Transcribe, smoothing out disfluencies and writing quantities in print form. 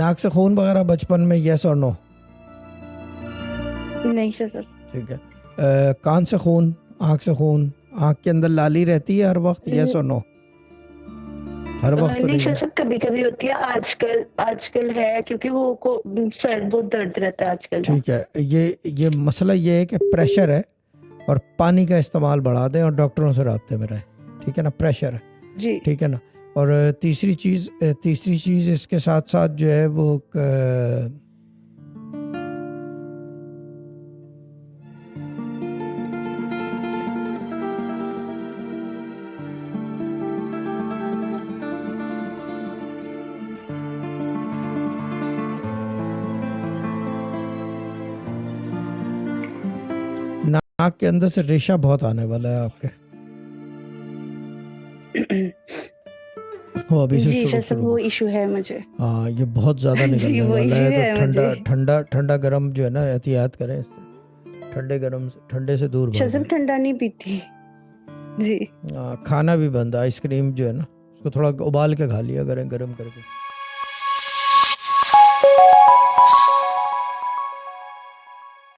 नाक से खून वगैरह बचपन में, यस और नो? नहीं सर। ठीक है। कान से खून, आँख से खून, आँख के अंदर लाली रहती है हर वक्त, यस और नो? हर वक्त तो नहीं नहीं है। सर, कभी कभी होती है, आजकल है, क्योंकि वो को सर बहुत दर्द रहता है आजकल ना। ठीक है, ये मसला ये है कि प्रेशर है, और पानी का इस्तेमाल बढ़ा दें और डॉक्टरों से राब्ते में रहें, ठीक है ना? प्रेशर है, जी। ठीक है ना? और तीसरी चीज़ इसके साथ साथ जो है वो नाक के अंदर से रेशा बहुत आने वाला है आपके। वो अभी से जी शुरू सर, वो इशू है मुझे। हाँ, ये बहुत ज़्यादा जी निकलने वो वाला इशू है, तो है ठंडा मुझे। ठंडा ठंडा गरम जो है ना, एहतियात करें इससे। ठंडे से दूर सर भागें। ठंडा नहीं पीती। जी। खाना भी बंद, आइसक्रीम जो है ना उसको थोड़ा उबाल के खा लिया करें, गरम करके।